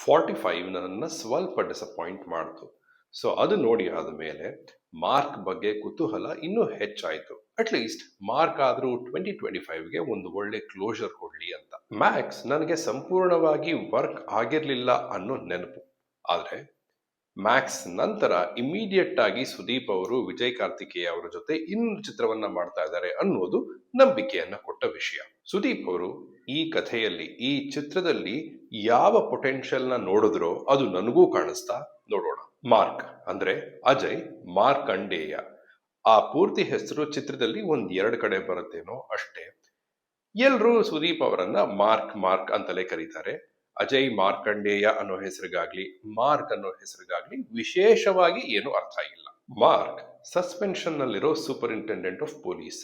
45 ನನ್ನನ್ನು ಸ್ವಲ್ಪ ಡಿಸಪಾಯಿಂಟ್ ಮಾಡ್ತು. ಸೊ ಅದು ನೋಡಿ ಆದಮೇಲೆ ಮಾರ್ಕ್ ಬಗ್ಗೆ ಕುತೂಹಲ ಇನ್ನೂ ಹೆಚ್ಚಾಯಿತು. ಅಟ್ಲೀಸ್ಟ್ ಮಾರ್ಕ್ ಆದರೂ 2025ಗೆ ಒಂದು ಒಳ್ಳೆ ಕ್ಲೋಷರ್ ಕೊಡ್ಲಿ ಅಂತ. ಮ್ಯಾಕ್ಸ್ ನನಗೆ ಸಂಪೂರ್ಣವಾಗಿ ವರ್ಕ್ ಆಗಿರಲಿಲ್ಲ ಅನ್ನೋ ನೆನಪು. ಆದರೆ ಮ್ಯಾಕ್ಸ್ ನಂತರ ಇಮಿಡಿಯೇಟ್ ಆಗಿ ಸುದೀಪ್ ಅವರು ವಿಜಯ್ ಕಾರ್ತಿಕೇಯ ಅವರ ಜೊತೆ ಇನ್ನೊಂದು ಚಿತ್ರವನ್ನ ಮಾಡ್ತಾ ಇದ್ದಾರೆ ಅನ್ನೋದು ನಂಬಿಕೆಯನ್ನ ಕೊಟ್ಟ ವಿಷಯ. ಸುದೀಪ್ ಅವರು ಈ ಕಥೆಯಲ್ಲಿ, ಈ ಚಿತ್ರದಲ್ಲಿ ಯಾವ ಪೊಟೆನ್ಷಿಯಲ್ ನ ನೋಡಿದ್ರೋ ಅದು ನನಗೂ ಕಾಣಿಸ್ತಾ. ನೋಡೋಣ. ಮಾರ್ಕ್ ಅಂದ್ರೆ ಅಜಯ್ ಮಾರ್ಕಂಡೇಯ. ಆ ಪೂರ್ತಿ ಹೆಸರು ಚಿತ್ರದಲ್ಲಿ ಒಂದ್ ಎರಡು ಕಡೆ ಬರುತ್ತೇನೋ ಅಷ್ಟೇ. ಎಲ್ರೂ ಸುದೀಪ್ ಅವರನ್ನ ಮಾರ್ಕ್ ಅಂತಲೇ ಕರೀತಾರೆ. ಅಜಯ್ ಮಾರ್ಕಂಡೇಯ ಅನ್ನೋ ಹೆಸರಿಗಾಗ್ಲಿ, ಮಾರ್ಕ್ ಅನ್ನೋ ಹೆಸರಿಗಾಗ್ಲಿ ವಿಶೇಷವಾಗಿ ಏನು ಅರ್ಥ ಇಲ್ಲ. ಮಾರ್ಕ್ ಸಸ್ಪೆನ್ಷನ್ ನಲ್ಲಿರೋ ಸೂಪರಿಂಟೆಂಡೆಂಟ್ ಆಫ್ ಪೊಲೀಸ್.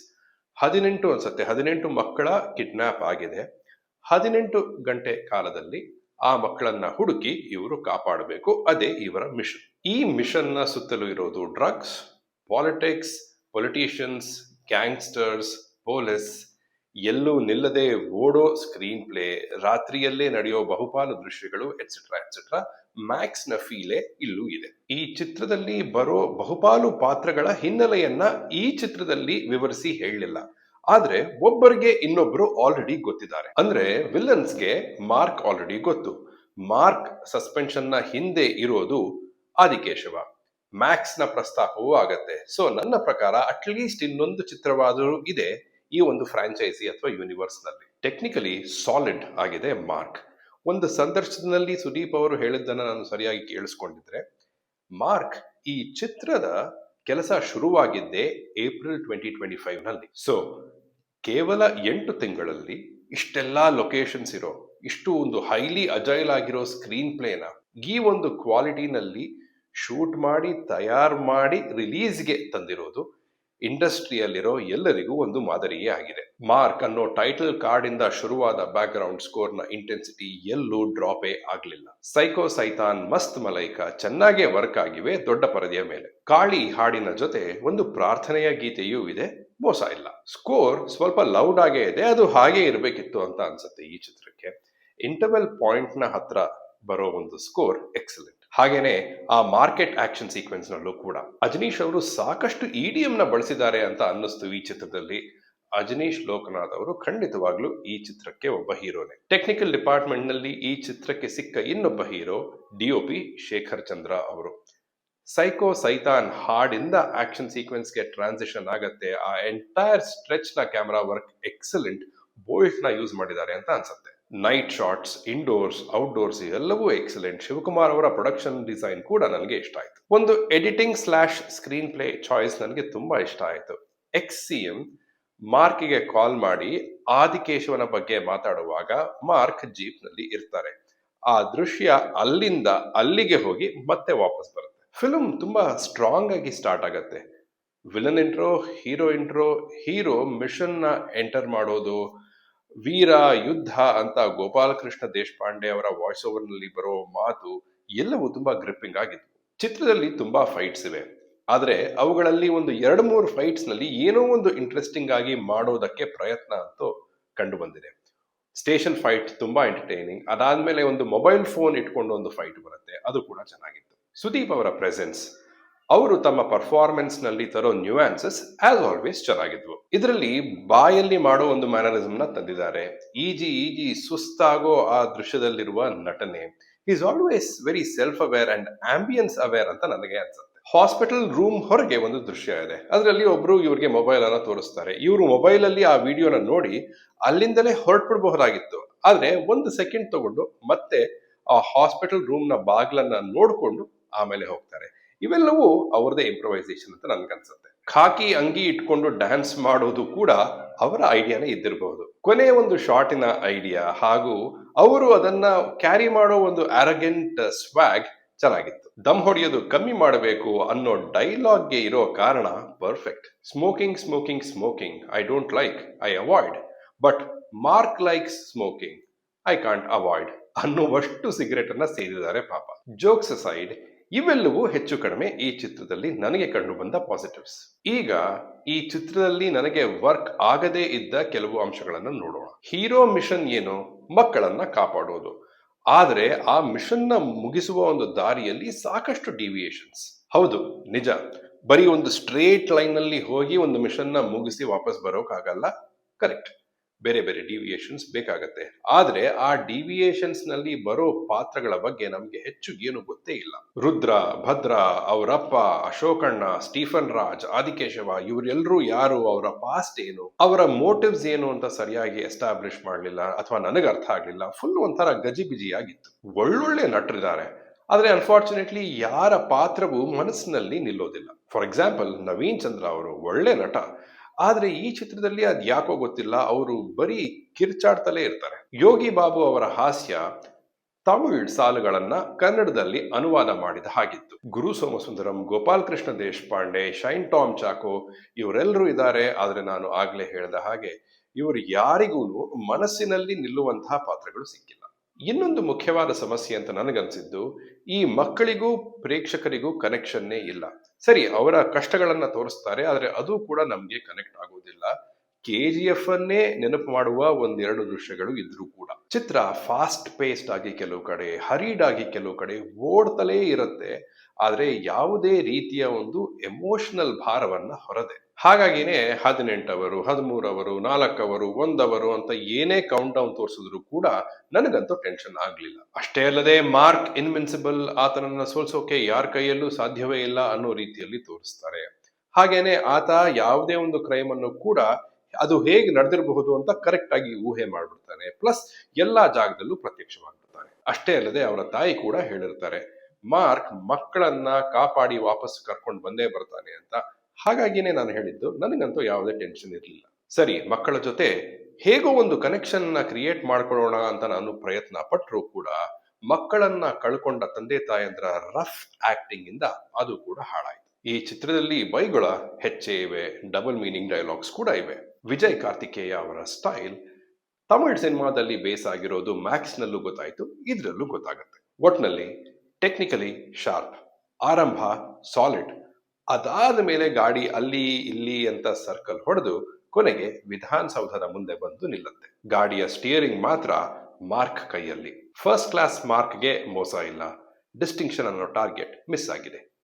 18 ಮಕ್ಕಳ ಕಿಡ್ನಾಪ್ ಆಗಿದೆ. 18 ಗಂಟೆ ಕಾಲದಲ್ಲಿ ಆ ಮಕ್ಕಳನ್ನ ಹುಡುಕಿ ಇವರು ಕಾಪಾಡಬೇಕು. ಅದೇ ಇವರ ಮಿಷನ್. ಈ ಮಿಷನ್ ನ ಸುತ್ತಲೂ ಇರೋದು drugs, politics, politicians, gangsters, police, ಎಲ್ಲೂ ನಿಲ್ಲದೆ ಓಡೋ ಸ್ಕ್ರೀನ್ ಪ್ಲೇ, ರಾತ್ರಿಯಲ್ಲೇ ನಡೆಯೋ ಬಹುಪಾಲು ದೃಶ್ಯಗಳು ಎಟ್ಸೆಟ್ರಾ ಎಟ್ಸೆಟ್ರಾ. ಮ್ಯಾಕ್ಸ್ ನ ಫೀಲೆ ಇಲ್ಲೂ ಇದೆ. ಈ ಚಿತ್ರದಲ್ಲಿ ಬರೋ ಬಹುಪಾಲು ಪಾತ್ರಗಳ ಹಿನ್ನೆಲೆಯನ್ನ ಈ ಚಿತ್ರದಲ್ಲಿ ವಿವರಿಸಿ ಹೇಳಲಿಲ್ಲ. ಆದ್ರೆ ಒಬ್ಬರಿಗೆ ಇನ್ನೊಬ್ರು ಆಲ್ರೆಡಿ ಗೊತ್ತಿದ್ದಾರೆ. ಅಂದ್ರೆ ವಿಲನ್ಸ್ಗೆ ಮಾರ್ಕ್ ಆಲ್ರೆಡಿ ಗೊತ್ತು. ಮಾರ್ಕ್ ಸಸ್ಪೆನ್ಷನ್ ನ ಹಿಂದೆ ಇರೋದು ಆದಿಕೇಶವ. ಮ್ಯಾಕ್ಸ್ ನ ಪ್ರಸ್ತಾಪವೂ ಆಗತ್ತೆ. ಸೊ ನನ್ನ ಪ್ರಕಾರ ಅಟ್ಲೀಸ್ಟ್ ಇನ್ನೊಂದು ಚಿತ್ರವಾದರೂ ಇದೆ ಈ ಒಂದು ಫ್ರಾಂಚೈಸಿ ಅಥವಾ ಯೂನಿವರ್ಸ್ ನಲ್ಲಿ. ಟೆಕ್ನಿಕಲಿ ಸಾಲಿಡ್ ಆಗಿದೆ ಮಾರ್ಕ್. ಒಂದು ಸಂದರ್ಶನದಲ್ಲಿ ಸುದೀಪ್ ಅವರು ಹೇಳಿದ್ದನ್ನ ನಾನು ಸರಿಯಾಗಿ ಕೇಳಿಸ್ಕೊಂಡಿದ್ರೆ, ಮಾರ್ಕ್ ಈ ಚಿತ್ರದ ಕೆಲಸ ಶುರುವಾಗಿದ್ದೇ ಏಪ್ರಿಲ್ 2025 ನಲ್ಲಿ. ಸೊ ಕೇವಲ 8 ತಿಂಗಳಲ್ಲಿ ಇಷ್ಟೆಲ್ಲಾ ಲೊಕೇಶನ್ಸ್ ಇರೋ, ಇಷ್ಟು ಒಂದು ಹೈಲಿ ಅಜೈಲ್ ಆಗಿರೋ ಸ್ಕ್ರೀನ್ ಪ್ಲೇನ ಈ ಒಂದು ಕ್ವಾಲಿಟಿನಲ್ಲಿ ಶೂಟ್ ಮಾಡಿ, ತಯಾರು ಮಾಡಿ ರಿಲೀಸ್ಗೆ ತಂದಿರೋದು ಇಂಡಸ್ಟ್ರಿಯಲ್ಲಿರೋ ಎಲ್ಲರಿಗೂ ಒಂದು ಮಾದರಿಯೇ ಆಗಿದೆ. ಮಾರ್ಕ್ ಅನ್ನೋ ಟೈಟಲ್ ಕಾರ್ಡ್ ಇಂದ ಶುರುವಾದ ಬ್ಯಾಕ್ ಗ್ರೌಂಡ್ ಸ್ಕೋರ್ ನ ಇಂಟೆನ್ಸಿಟಿ ಎಲ್ಲೂ ಡ್ರಾಪೇ ಆಗ್ಲಿಲ್ಲ. ಸೈಕೋ ಸೈತಾನ್, ಮಸ್ತ್ ಮಲೈಕಾ ಚೆನ್ನಾಗೇ ವರ್ಕ್ ಆಗಿವೆ ದೊಡ್ಡ ಪರದೆಯ ಮೇಲೆ. ಕಾಳಿ ಹಾಡಿನ ಜೊತೆ ಒಂದು ಪ್ರಾರ್ಥನೆಯ ಗೀತೆಯೂ ಇದೆ, ಮೋಸ ಇಲ್ಲ. ಸ್ಕೋರ್ ಸ್ವಲ್ಪ ಲೌಡ್ ಆಗೇ ಇದೆ, ಅದು ಹಾಗೆ ಇರಬೇಕಿತ್ತು ಅಂತ ಅನ್ಸುತ್ತೆ ಈ ಚಿತ್ರಕ್ಕೆ. ಇಂಟರ್ವೆಲ್ ಪಾಯಿಂಟ್ ನ ಹತ್ರ ಬರೋ ಒಂದು ಸ್ಕೋರ್ ಎಕ್ಸಲೆಂಟ್. ಹಾಗೇನೆ ಆ ಮಾರ್ಕೆಟ್ ಆಕ್ಷನ್ ಸೀಕ್ವೆನ್ಸ್ ನಲ್ಲೂ ಕೂಡ ಅಜನೀಶ್ ಅವರು ಸಾಕಷ್ಟು ಇಡಿಎಂ ನ ಬಳಸಿದ್ದಾರೆ ಅಂತ ಅನ್ನಿಸ್ತು ಈ ಚಿತ್ರದಲ್ಲಿ. ಅಜನೀಶ್ ಲೋಕನಾಥ್ ಅವರು ಖಂಡಿತವಾಗ್ಲೂ ಈ ಚಿತ್ರಕ್ಕೆ ಒಬ್ಬ ಹೀರೋನೆ. ಟೆಕ್ನಿಕಲ್ ಡಿಪಾರ್ಟ್ಮೆಂಟ್ ನಲ್ಲಿ ಈ ಚಿತ್ರಕ್ಕೆ ಸಿಕ್ಕ ಇನ್ನೊಬ್ಬ ಹೀರೋ ಡಿಒಪಿ ಶೇಖರ್ ಚಂದ್ರ ಅವರು. ಸೈಕೋ ಸೈತಾನ್ ಹಾಡಿಂದ ಆಕ್ಷನ್ ಸೀಕ್ವೆನ್ಸ್ಗೆ ಟ್ರಾನ್ಸಿಷನ್ ಆಗತ್ತೆ. ಆ ಎಂಟೈರ್ ಸ್ಟ್ರೆಚ್ ನ ಕ್ಯಾಮರಾ ವರ್ಕ್ ಎಕ್ಸಲೆಂಟ್. ಬೋಲ್ಟ್ ನ ಯೂಸ್ ಮಾಡಿದ್ದಾರೆ ಅಂತ ಅನ್ಸುತ್ತೆ. ನೈಟ್ ಶಾಟ್ಸ್, ಇಂಡೋರ್ಸ್, ಔಟ್ಡೋರ್ಸ್ ಎಲ್ಲವೂ ಎಕ್ಸಲೆಂಟ್. ಶಿವಕುಮಾರ್ ಅವರ ಪ್ರೊಡಕ್ಷನ್ ಡಿಸೈನ್ ಕೂಡ ನನಗೆ ಇಷ್ಟ ಆಯ್ತು. ಒಂದು ಎಡಿಟಿಂಗ್ / ಸ್ಕ್ರೀನ್ ಪ್ಲೇ ಚಾಯ್ಸ್ ನನಗೆ ತುಂಬಾ ಇಷ್ಟ ಆಯ್ತು. ಎಕ್ಸ್-ಸಿಎಂ ಮಾರ್ಕ್ಗೆ ಕಾಲ್ ಮಾಡಿ ಆದಿಕೇಶವನ ಬಗ್ಗೆ ಮಾತಾಡುವಾಗ ಮಾರ್ಕ್ ಜೀಪ್ ನಲ್ಲಿ ಇರ್ತಾರೆ. ಆ ದೃಶ್ಯ ಅಲ್ಲಿಂದ ಅಲ್ಲಿಗೆ ಹೋಗಿ ಮತ್ತೆ ವಾಪಸ್ ಬರುತ್ತೆ. ಫಿಲ್ಮ್ ತುಂಬಾ ಸ್ಟ್ರಾಂಗ್ ಆಗಿ ಸ್ಟಾರ್ಟ್ ಆಗತ್ತೆ. ವಿಲನ್ ಇಂಟ್ರೋ, ಹೀರೋ ಮಿಷನ್ ನ ಎಂಟರ್ ಮಾಡೋದು, ವೀರ ಯುದ್ಧ ಅಂತ ಗೋಪಾಲಕೃಷ್ಣ ದೇಶಪಾಂಡೆ ಅವರ ವಾಯ್ಸ್ ಓವರ್ ನಲ್ಲಿ ಬರೋ ಮಾತು ಎಲ್ಲವೂ ತುಂಬಾ ಗ್ರಿಪ್ಪಿಂಗ್ ಆಗಿತ್ತು. ಚಿತ್ರದಲ್ಲಿ ತುಂಬಾ ಫೈಟ್ಸ್ ಇವೆ, ಆದ್ರೆ ಅವುಗಳಲ್ಲಿ ಒಂದು 2-3 ಫೈಟ್ಸ್ ನಲ್ಲಿ ಏನೋ ಒಂದು ಇಂಟ್ರೆಸ್ಟಿಂಗ್ ಆಗಿ ಮಾಡೋದಕ್ಕೆ ಪ್ರಯತ್ನ ಅಂತೂ ಕಂಡು ಬಂದಿದೆ. ಸ್ಟೇಷನ್ ಫೈಟ್ ತುಂಬಾ ಎಂಟರ್ಟೈನಿಂಗ್. ಅದಾದ್ಮೇಲೆ ಒಂದು ಮೊಬೈಲ್ ಫೋನ್ ಇಟ್ಕೊಂಡು ಒಂದು ಫೈಟ್ ಬರುತ್ತೆ, ಅದು ಕೂಡ ಚೆನ್ನಾಗಿತ್ತು. ಸುದೀಪ್ ಅವರ ಪ್ರೆಸೆನ್ಸ್, ಅವರು ತಮ್ಮ ಪರ್ಫಾರ್ಮೆನ್ಸ್ ನಲ್ಲಿ ತರೋ ನ್ಯೂಯಾನ್ಸಸ್ ಆಸ್ ಆಲ್ವೇಸ್ ಚೆನ್ನಾಗಿದ್ವು. ಇದರಲ್ಲಿ ಬಾಯಲ್ಲಿ ಮಾಡೋ ಒಂದು ಮ್ಯಾನರಿಸಮ್ ನ ತಂದಿದ್ದಾರೆ. ಈಜಿ ಸುಸ್ತಾಗೋ ಆ ದೃಶ್ಯದಲ್ಲಿರುವ ನಟನೆ, is always very self aware and ambience aware ಅಂತ ನನಗೆ ಅನ್ಸುತ್ತೆ. ಹಾಸ್ಪಿಟಲ್ ರೂಮ್ ಹೊರಗೆ ಒಂದು ದೃಶ್ಯ ಇದೆ, ಅದರಲ್ಲಿ ಒಬ್ರು ಇವ್ರಿಗೆ ಮೊಬೈಲ್ ಅನ್ನ ತೋರಿಸ್ತಾರೆ. ಇವರು ಮೊಬೈಲ್ ಅಲ್ಲಿ ಆ ವಿಡಿಯೋನ ನೋಡಿ ಅಲ್ಲಿಂದಲೇ ಹೊರಟ್ಬಿಡಬಹುದಾಗಿತ್ತು, ಆದ್ರೆ 1 ಸೆಕೆಂಡ್ ತಗೊಂಡು ಮತ್ತೆ ಆ ಹಾಸ್ಪಿಟಲ್ ರೂಮ್ ನ ಬಾಗ್ಲನ್ನ ನೋಡ್ಕೊಂಡು ಆಮೇಲೆ ಹೋಗ್ತಾರೆ. ಇವೆಲ್ಲವೂ ಅವರದೇ ಇಂಪ್ರೊವೈಸೇಷನ್ ಅಂತ ನನ್ಗನ್ಸುತ್ತೆ. ಖಾಕಿ ಅಂಗಿ ಇಟ್ಕೊಂಡು ಡ್ಯಾನ್ಸ್ ಮಾಡೋದು ಕೂಡ ಅವರ ಐಡಿಯಾನೇ ಇದ್ದಿರಬಹುದು. ಕೊನೆ ಒಂದು ಶಾರ್ಟಿನ ಐಡಿಯಾ ಹಾಗೂ ಅವರು ಅದನ್ನ ಕ್ಯಾರಿ ಮಾಡೋ ಒಂದು ಆರಗೆಂಟ್ ಸ್ವ್ಯಾಗ್ ಚೆನ್ನಾಗಿತ್ತು. ದಮ್ ಹೊಡೆಯೋದು ಕಮ್ಮಿ ಮಾಡಬೇಕು ಅನ್ನೋ ಡೈಲಾಗ್ಗೆ ಇರೋ ಕಾರಣ perfect. Smoking I don't like, I avoid, but mark likes smoking, I can't avoid ಅನ್ನುವಷ್ಟು ಸಿಗರೆಟ್ ಅನ್ನ ಸೇದಿದ್ದಾರೆ ಪಾಪ. ಜೋಕ್ಸ್ ಅಸೈಡ್, ಇವೆಲ್ಲವೂ ಹೆಚ್ಚು ಕಡಿಮೆ ಈ ಚಿತ್ರದಲ್ಲಿ ನನಗೆ ಕಂಡು ಬಂದ ಪಾಸಿಟಿವ್ಸ್. ಈಗ ಈ ಚಿತ್ರದಲ್ಲಿ ನನಗೆ ವರ್ಕ್ ಆಗದೇ ಇದ್ದ ಕೆಲವು ಅಂಶಗಳನ್ನು ನೋಡೋಣ. ಹೀರೋ ಮಿಷನ್ ಏನು? ಮಕ್ಕಳನ್ನ ಕಾಪಾಡೋದು. ಆದ್ರೆ ಆ ಮಿಷನ್ ನ ಮುಗಿಸುವ ಒಂದು ದಾರಿಯಲ್ಲಿ ಸಾಕಷ್ಟು ಡಿವಿಯೇಷನ್ಸ್. ಹೌದು, ನಿಜ. ಬರೀ ಒಂದು ಸ್ಟ್ರೇಟ್ ಲೈನ್ ನಲ್ಲಿ ಹೋಗಿ ಒಂದು ಮಿಷನ್ ನ ಮುಗಿಸಿ ವಾಪಸ್ ಬರೋಕ್ಕಾಗಲ್ಲ. ಕರೆಕ್ಟ್, ಬೇರೆ ಬೇರೆ ಡಿವಿಯೇಷನ್ಸ್ ಬೇಕಾಗತ್ತೆ. ಆದ್ರೆ ಆ ಡಿವಿಯೇಷನ್ಸ್ ನಲ್ಲಿ ಬರೋ ಪಾತ್ರಗಳ ಬಗ್ಗೆ ನಮ್ಗೆ ಹೆಚ್ಚು ಏನು ಗೊತ್ತೇ ಇಲ್ಲ. ರುದ್ರ, ಭದ್ರ, ಅವರಪ್ಪ, ಅಶೋಕಣ್ಣ, ಸ್ಟೀಫನ್ ರಾಜ್, ಆದಿಕೇಶವ, ಇವರೆಲ್ಲರೂ ಯಾರು, ಅವರ ಪಾಸ್ಟ್ ಏನು, ಅವರ ಮೋಟಿವ್ಸ್ ಏನು ಅಂತ ಸರಿಯಾಗಿ ಎಸ್ಟಾಬ್ಲಿಷ್ ಮಾಡಲಿಲ್ಲ, ಅಥವಾ ನನಗೆ ಅರ್ಥ ಆಗ್ಲಿಲ್ಲ. ಫುಲ್ ಒಂಥರ ಗಜಿಬಿಜಿ ಆಗಿತ್ತು. ಒಳ್ಳೊಳ್ಳೆ ನಟರಿದ್ದಾರೆ, ಆದ್ರೆ ಅನ್ಫಾರ್ಚುನೇಟ್ಲಿ ಯಾರ ಪಾತ್ರವು ಮನಸ್ಸಿನಲ್ಲಿ ನಿಲ್ಲೋದಿಲ್ಲ. ಫಾರ್ ಎಕ್ಸಾಂಪಲ್, ನವೀನ್ ಚಂದ್ರ ಅವರು ಒಳ್ಳೆ ನಟ, ಆದ್ರೆ ಈ ಚಿತ್ರದಲ್ಲಿ ಅದ್ ಯಾಕೋ ಗೊತ್ತಿಲ್ಲ, ಅವರು ಬರೀ ಕಿರ್ಚಾಡ್ತಲೇ ಇರ್ತಾರೆ. ಯೋಗಿ ಬಾಬು ಅವರ ಹಾಸ್ಯ ತಮಿಳ್ ಸಾಲುಗಳನ್ನ ಕನ್ನಡದಲ್ಲಿ ಅನುವಾದ ಮಾಡಿದ ಹಾಗಿತ್ತು. ಗುರು ಸೋಮಸುಂದರಂ, ಗೋಪಾಲ್ ಕೃಷ್ಣ ದೇಶಪಾಂಡೆ, ಶೈನ್ ಟಾಮ್ ಚಾಕೋ ಇವರೆಲ್ಲರೂ ಇದ್ದಾರೆ. ಆದ್ರೆ ನಾನು ಆಗ್ಲೇ ಹೇಳಿದ ಹಾಗೆ ಇವರು ಯಾರಿಗೂ ಮನಸ್ಸಿನಲ್ಲಿ ನಿಲ್ಲುವಂತಹ ಪಾತ್ರಗಳು ಸಿಕ್ಕಿಲ್ಲ. ಇನ್ನೊಂದು ಮುಖ್ಯವಾದ ಸಮಸ್ಯೆ ಅಂತ ನನಗನ್ಸಿದ್ದು, ಈ ಮಕ್ಕಳಿಗೂ ಪ್ರೇಕ್ಷಕರಿಗೂ ಕನೆಕ್ಷನ್ನೇ ಇಲ್ಲ. ಸರಿ, ಅವರ ಕಷ್ಟಗಳನ್ನ ತೋರಿಸ್ತಾರೆ, ಆದ್ರೆ ಅದು ಕೂಡ ನಮ್ಗೆ ಕನೆಕ್ಟ್ ಆಗುವುದಿಲ್ಲ. KGF ಅನ್ನೇ ನೆನಪು ಮಾಡುವ ಒಂದೆರಡು ದೃಶ್ಯಗಳು ಇದ್ರೂ ಕೂಡ ಚಿತ್ರ ಫಾಸ್ಟ್ ಪೇಸ್ಡ್ ಆಗಿ ಕೆಲವು ಕಡೆ, ಹರಿಡ್ ಆಗಿ ಕೆಲವು ಕಡೆ ಓಡ್ತಲೇ ಇರುತ್ತೆ, ಆದ್ರೆ ಯಾವುದೇ ರೀತಿಯ ಒಂದು ಎಮೋಷನಲ್ ಭಾರವನ್ನ ಹೊರದೆ. ಹಾಗಾಗಿನೇ 18 ಅವರು, 13 ಅವರು, 4 ಅವರು, 1 ಅವರು ಅಂತ ಏನೇ ಕೌಂಟ್ ಡೌನ್ ತೋರಿಸಿದ್ರು ಕೂಡ ನನಗಂತೂ ಟೆನ್ಷನ್ ಆಗ್ಲಿಲ್ಲ. ಅಷ್ಟೇ ಅಲ್ಲದೆ ಮಾರ್ಕ್ ಇನ್ವಿನ್ಸಿಬಲ್, ಆತನನ್ನ ಸೋಲ್ಸೋಕೆ ಯಾರ ಕೈಯಲ್ಲೂ ಸಾಧ್ಯವೇ ಇಲ್ಲ ಅನ್ನೋ ರೀತಿಯಲ್ಲಿ ತೋರಿಸ್ತಾರೆ. ಹಾಗೇನೆ ಆತ ಯಾವುದೇ ಒಂದು ಕ್ರೈಮ್ ಅನ್ನು ಕೂಡ ಅದು ಹೇಗೆ ನಡೆದಿರಬಹುದು ಅಂತ ಕರೆಕ್ಟ್ ಆಗಿ ಊಹೆ ಮಾಡ್ಬಿಡ್ತಾನೆ. ಪ್ಲಸ್ ಎಲ್ಲಾ ಜಾಗದಲ್ಲೂ ಪ್ರತ್ಯಕ್ಷವಾಗಿರ್ತಾನೆ. ಅಷ್ಟೇ ಅಲ್ಲದೆ ಅವರ ತಾಯಿ ಕೂಡ ಹೇಳಿರ್ತಾರೆ, ಮಾರ್ಕ್ ಮಕ್ಕಳನ್ನ ಕಾಪಾಡಿ ವಾಪಸ್ ಕರ್ಕೊಂಡು ಬಂದೇ ಬರ್ತಾನೆ ಅಂತ. ಹಾಗಾಗಿನೇ ನಾನು ಹೇಳಿದ್ದು, ನನಗಂತೂ ಯಾವುದೇ ಟೆನ್ಷನ್ ಇರಲಿಲ್ಲ. ಸರಿ, ಮಕ್ಕಳ ಜೊತೆ ಹೇಗೋ ಒಂದು ಕನೆಕ್ಷನ್ ನ ಕ್ರಿಯೇಟ್ ಮಾಡ್ಕೊಳ್ಳೋಣ ಅಂತ ನಾನು ಪ್ರಯತ್ನ ಪಟ್ಟರೂ ಕೂಡ ಮಕ್ಕಳನ್ನ ಕಳ್ಕೊಂಡ ತಂದೆ ತಾಯಂದ್ರ ರಫ್ ಆಕ್ಟಿಂಗ್ ಇಂದ ಅದು ಕೂಡ ಹಾಳಾಯ್ತು. ಈ ಚಿತ್ರದಲ್ಲಿ ಬೈಗಳ ಹೆಚ್ಚೇ ಇವೆ, ಡಬಲ್ ಮೀನಿಂಗ್ ಡೈಲಾಗ್ಸ್ ಕೂಡ ಇವೆ. ವಿಜಯ್ ಕಾರ್ತಿಕೇಯ ಅವರ ಸ್ಟೈಲ್ ತಮಿಳ್ ಸಿನಿಮಾದಲ್ಲಿ ಬೇಸ್ ಆಗಿರೋದು ಮ್ಯಾಕ್ಸ್ ನಲ್ಲೂ ಗೊತ್ತಾಯ್ತು, ಇದ್ರಲ್ಲೂ ಗೊತ್ತಾಗುತ್ತೆ. ಒಟ್ನಲ್ಲಿ ಟೆಕ್ನಿಕಲಿ ಶಾರ್ಪ್, ಆರಂಭ ಸಾಲಿಡ್, ಅದಾದ ಮೇಲೆ ಗಾಡಿ ಅಲ್ಲಿ ಇಲ್ಲಿ ಅಂತ ಸರ್ಕಲ್ ಹೊಡೆದು ಕೊನೆಗೆ ವಿಧಾನಸೌಧದ ಮುಂದೆ ಬಂದು ನಿಲ್ಲುತ್ತೆ. ಗಾಡಿಯ ಸ್ಟಿಯರಿಂಗ್ ಮಾತ್ರ ಮಾರ್ಕ್ ಕೈಯಲ್ಲಿ. ಫಸ್ಟ್ ಕ್ಲಾಸ್ ಮಾರ್ಕ್ಗೆ ಮೋಸ ಇಲ್ಲ, ಡಿಸ್ಟಿಂಕ್ಷನ್ ಅನ್ನೋ ಟಾರ್ಗೆಟ್ ಮಿಸ್ ಆಗಿದೆ.